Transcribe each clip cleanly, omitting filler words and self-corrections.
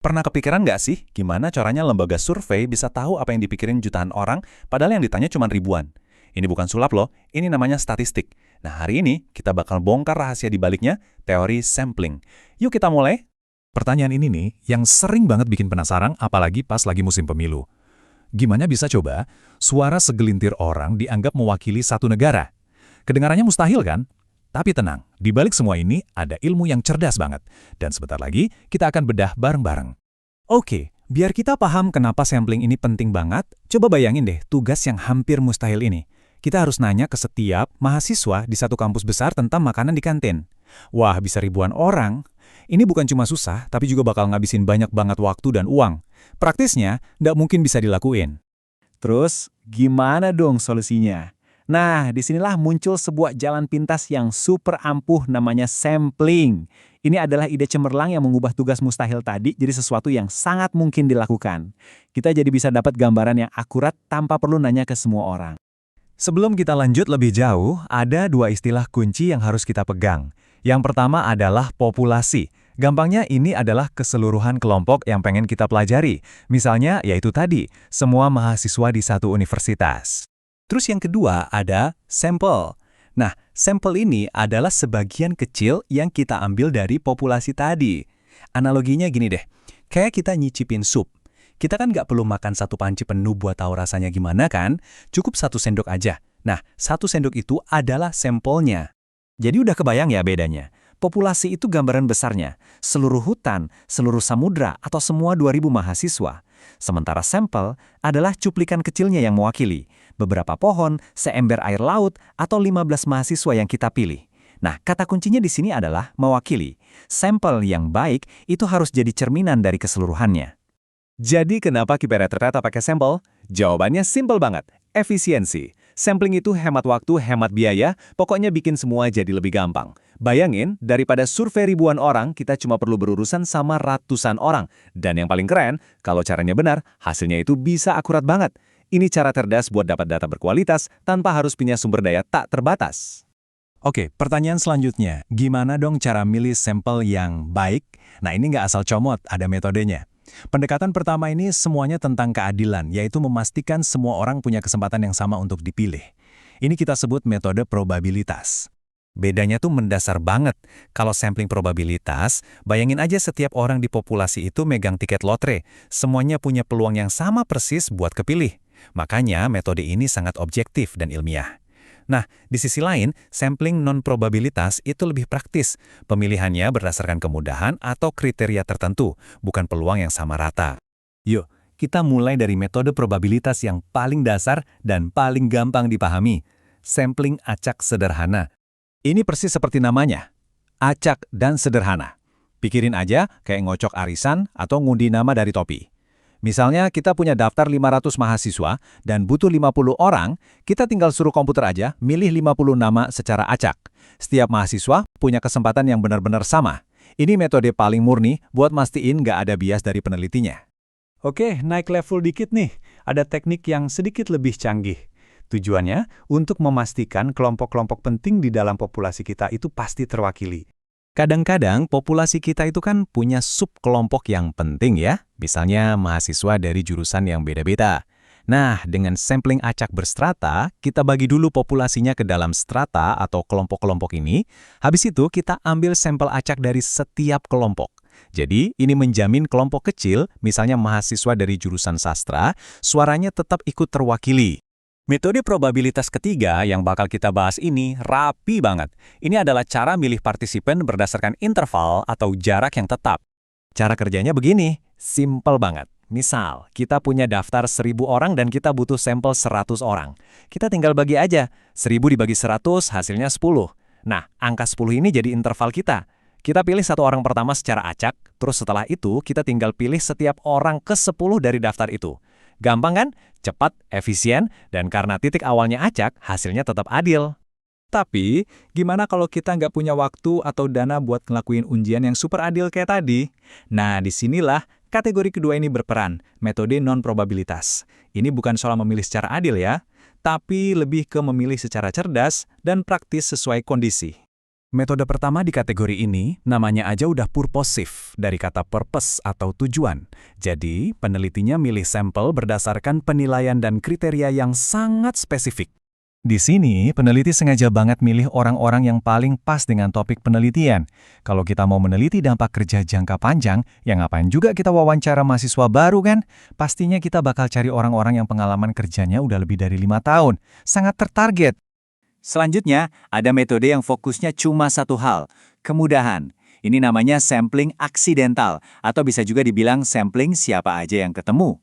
Pernah kepikiran nggak sih gimana caranya lembaga survei bisa tahu apa yang dipikirin jutaan orang padahal yang ditanya cuma ribuan? Ini bukan sulap loh, ini namanya statistik. Nah hari ini kita bakal bongkar rahasia di baliknya, teori sampling. Yuk kita mulai. Pertanyaan ini nih yang sering banget bikin penasaran apalagi pas lagi musim pemilu. Gimana bisa coba suara segelintir orang dianggap mewakili satu negara? Kedengarannya mustahil kan? Tapi tenang, di balik semua ini ada ilmu yang cerdas banget. Dan sebentar lagi kita akan bedah bareng-bareng. Oke, biar kita paham kenapa sampling ini penting banget, coba bayangin deh tugas yang hampir mustahil ini. Kita harus nanya ke setiap mahasiswa di satu kampus besar tentang makanan di kantin. Wah, bisa ribuan orang. Ini bukan cuma susah, tapi juga bakal ngabisin banyak banget waktu dan uang. Praktisnya, nggak mungkin bisa dilakuin. Terus, gimana dong solusinya? Nah, disinilah muncul sebuah jalan pintas yang super ampuh namanya sampling. Ini adalah ide cemerlang yang mengubah tugas mustahil tadi jadi sesuatu yang sangat mungkin dilakukan. Kita jadi bisa dapat gambaran yang akurat tanpa perlu nanya ke semua orang. Sebelum kita lanjut lebih jauh, ada dua istilah kunci yang harus kita pegang. Yang pertama adalah populasi. Gampangnya ini adalah keseluruhan kelompok yang pengen kita pelajari. Misalnya, yaitu tadi, semua mahasiswa di satu universitas. Terus yang kedua ada sampel. Nah, sampel ini adalah sebagian kecil yang kita ambil dari populasi tadi. Analoginya gini deh, kayak kita nyicipin sup. Kita kan nggak perlu makan satu panci penuh buat tahu rasanya gimana kan? Cukup satu sendok aja. Nah, satu sendok itu adalah sampelnya. Jadi udah kebayang ya bedanya. Populasi itu gambaran besarnya, seluruh hutan, seluruh samudra, atau semua 2.000 mahasiswa. Sementara sampel adalah cuplikan kecilnya yang mewakili, beberapa pohon, seember air laut, atau 15 mahasiswa yang kita pilih. Nah, kata kuncinya di sini adalah mewakili. Sampel yang baik itu harus jadi cerminan dari keseluruhannya. Jadi kenapa Kiberet ternyata pakai sampel? Jawabannya simpel banget, efisiensi. Sampling itu hemat waktu, hemat biaya, pokoknya bikin semua jadi lebih gampang. Bayangin, daripada survei ribuan orang, kita cuma perlu berurusan sama ratusan orang. Dan yang paling keren, kalau caranya benar, hasilnya itu bisa akurat banget. Ini cara cerdas buat dapat data berkualitas tanpa harus punya sumber daya tak terbatas. Oke, pertanyaan selanjutnya, gimana dong cara milih sampel yang baik? Nah ini nggak asal comot, ada metodenya. Pendekatan pertama ini semuanya tentang keadilan, yaitu memastikan semua orang punya kesempatan yang sama untuk dipilih. Ini kita sebut metode probabilitas. Bedanya tuh mendasar banget. Kalau sampling probabilitas, bayangin aja setiap orang di populasi itu megang tiket lotre. Semuanya punya peluang yang sama persis buat kepilih. Makanya metode ini sangat objektif dan ilmiah. Nah, di sisi lain, sampling non-probabilitas itu lebih praktis. Pemilihannya berdasarkan kemudahan atau kriteria tertentu, bukan peluang yang sama rata. Yuk, kita mulai dari metode probabilitas yang paling dasar dan paling gampang dipahami. Sampling acak sederhana. Ini persis seperti namanya, acak dan sederhana. Pikirin aja kayak ngocok arisan atau ngundi nama dari topi. Misalnya kita punya daftar 500 mahasiswa dan butuh 50 orang, kita tinggal suruh komputer aja milih 50 nama secara acak. Setiap mahasiswa punya kesempatan yang benar-benar sama. Ini metode paling murni buat mastiin nggak ada bias dari penelitinya. Oke, naik level dikit nih. Ada teknik yang sedikit lebih canggih. Tujuannya untuk memastikan kelompok-kelompok penting di dalam populasi kita itu pasti terwakili. Kadang-kadang populasi kita itu kan punya subkelompok yang penting ya, misalnya mahasiswa dari jurusan yang beda-beda. Nah, dengan sampling acak berstrata, kita bagi dulu populasinya ke dalam strata atau kelompok-kelompok ini, habis itu kita ambil sampel acak dari setiap kelompok. Jadi, ini menjamin kelompok kecil, misalnya mahasiswa dari jurusan sastra, suaranya tetap ikut terwakili. Metode probabilitas ketiga yang bakal kita bahas ini rapi banget. Ini adalah cara milih partisipan berdasarkan interval atau jarak yang tetap. Cara kerjanya begini, simple banget. Misal, kita punya daftar 1.000 orang dan kita butuh sampel 100 orang. Kita tinggal bagi aja, 1.000 dibagi 100 hasilnya 10. Nah, angka 10 ini jadi interval kita. Kita pilih satu orang pertama secara acak, terus setelah itu kita tinggal pilih setiap orang ke-10 dari daftar itu. Gampang kan? Cepat, efisien, dan karena titik awalnya acak, hasilnya tetap adil. Tapi, gimana kalau kita nggak punya waktu atau dana buat ngelakuin ujian yang super adil kayak tadi? Nah, disinilah kategori kedua ini berperan, metode non-probabilitas. Ini bukan soal memilih secara adil ya, tapi lebih ke memilih secara cerdas dan praktis sesuai kondisi. Metode pertama di kategori ini namanya aja udah purposive, dari kata purpose atau tujuan. Jadi, penelitinya milih sampel berdasarkan penilaian dan kriteria yang sangat spesifik. Di sini, peneliti sengaja banget milih orang-orang yang paling pas dengan topik penelitian. Kalau kita mau meneliti dampak kerja jangka panjang, ya ngapain juga kita wawancara mahasiswa baru kan? Pastinya kita bakal cari orang-orang yang pengalaman kerjanya udah lebih dari 5 tahun. Sangat tertarget. Selanjutnya, ada metode yang fokusnya cuma satu hal, kemudahan. Ini namanya sampling aksidental, atau bisa juga dibilang sampling siapa aja yang ketemu.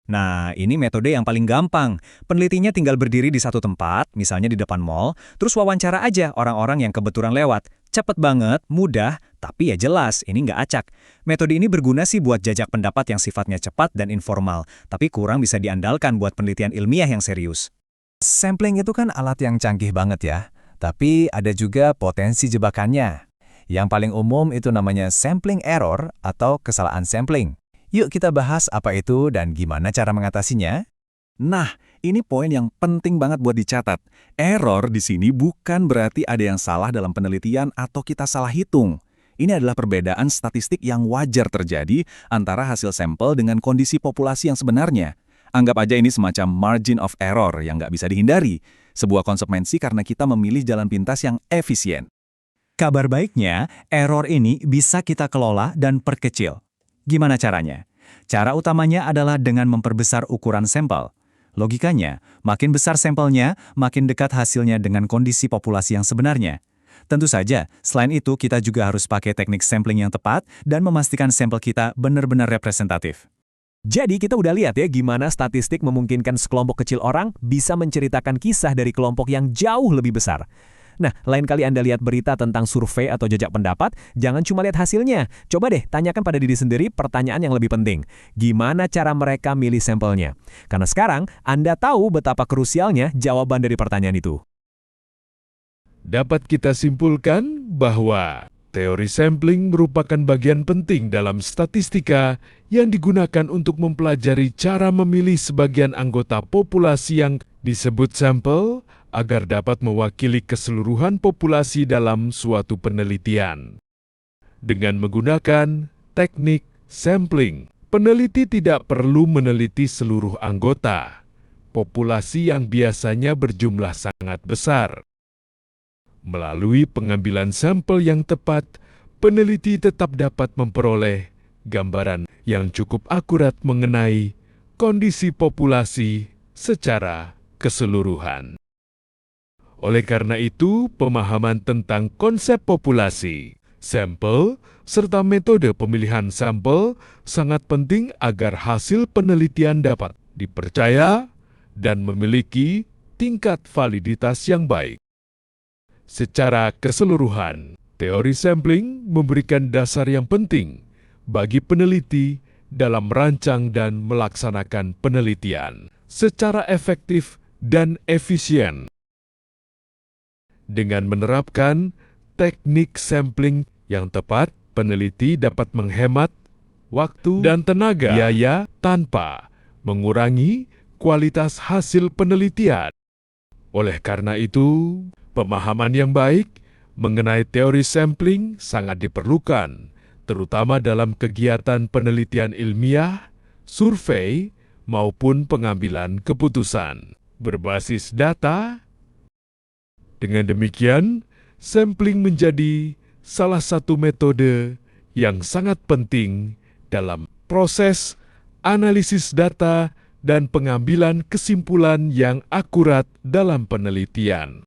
Nah, ini metode yang paling gampang. Penelitinya tinggal berdiri di satu tempat, misalnya di depan mall, terus wawancara aja orang-orang yang kebetulan lewat. Cepet banget, mudah, tapi ya jelas, ini nggak acak. Metode ini berguna sih buat jajak pendapat yang sifatnya cepat dan informal, tapi kurang bisa diandalkan buat penelitian ilmiah yang serius. Sampling itu kan alat yang canggih banget ya, tapi ada juga potensi jebakannya. Yang paling umum itu namanya sampling error atau kesalahan sampling. Yuk kita bahas apa itu dan gimana cara mengatasinya. Nah, ini poin yang penting banget buat dicatat. Error di sini bukan berarti ada yang salah dalam penelitian atau kita salah hitung. Ini adalah perbedaan statistik yang wajar terjadi antara hasil sampel dengan kondisi populasi yang sebenarnya. Anggap aja ini semacam margin of error yang nggak bisa dihindari. Sebuah konsekuensi karena kita memilih jalan pintas yang efisien. Kabar baiknya, error ini bisa kita kelola dan perkecil. Gimana caranya? Cara utamanya adalah dengan memperbesar ukuran sampel. Logikanya, makin besar sampelnya, makin dekat hasilnya dengan kondisi populasi yang sebenarnya. Tentu saja, selain itu kita juga harus pakai teknik sampling yang tepat dan memastikan sampel kita benar-benar representatif. Jadi kita udah lihat ya gimana statistik memungkinkan sekelompok kecil orang bisa menceritakan kisah dari kelompok yang jauh lebih besar. Nah, lain kali Anda lihat berita tentang survei atau jajak pendapat, jangan cuma lihat hasilnya. Coba deh tanyakan pada diri sendiri pertanyaan yang lebih penting. Gimana cara mereka milih sampelnya? Karena sekarang Anda tahu betapa krusialnya jawaban dari pertanyaan itu. Dapat kita simpulkan bahwa teori sampling merupakan bagian penting dalam statistika yang digunakan untuk mempelajari cara memilih sebagian anggota populasi yang disebut sampel agar dapat mewakili keseluruhan populasi dalam suatu penelitian. Dengan menggunakan teknik sampling, peneliti tidak perlu meneliti seluruh anggota populasi yang biasanya berjumlah sangat besar. Melalui pengambilan sampel yang tepat, peneliti tetap dapat memperoleh gambaran yang cukup akurat mengenai kondisi populasi secara keseluruhan. Oleh karena itu, pemahaman tentang konsep populasi, sampel, serta metode pemilihan sampel sangat penting agar hasil penelitian dapat dipercaya dan memiliki tingkat validitas yang baik. Secara keseluruhan, teori sampling memberikan dasar yang penting bagi peneliti dalam merancang dan melaksanakan penelitian secara efektif dan efisien. Dengan menerapkan teknik sampling yang tepat, peneliti dapat menghemat waktu dan tenaga biaya tanpa mengurangi kualitas hasil penelitian. Oleh karena itu, pemahaman yang baik mengenai teori sampling sangat diperlukan, terutama dalam kegiatan penelitian ilmiah, survei, maupun pengambilan keputusan berbasis data. Dengan demikian, sampling menjadi salah satu metode yang sangat penting dalam proses analisis data dan pengambilan kesimpulan yang akurat dalam penelitian.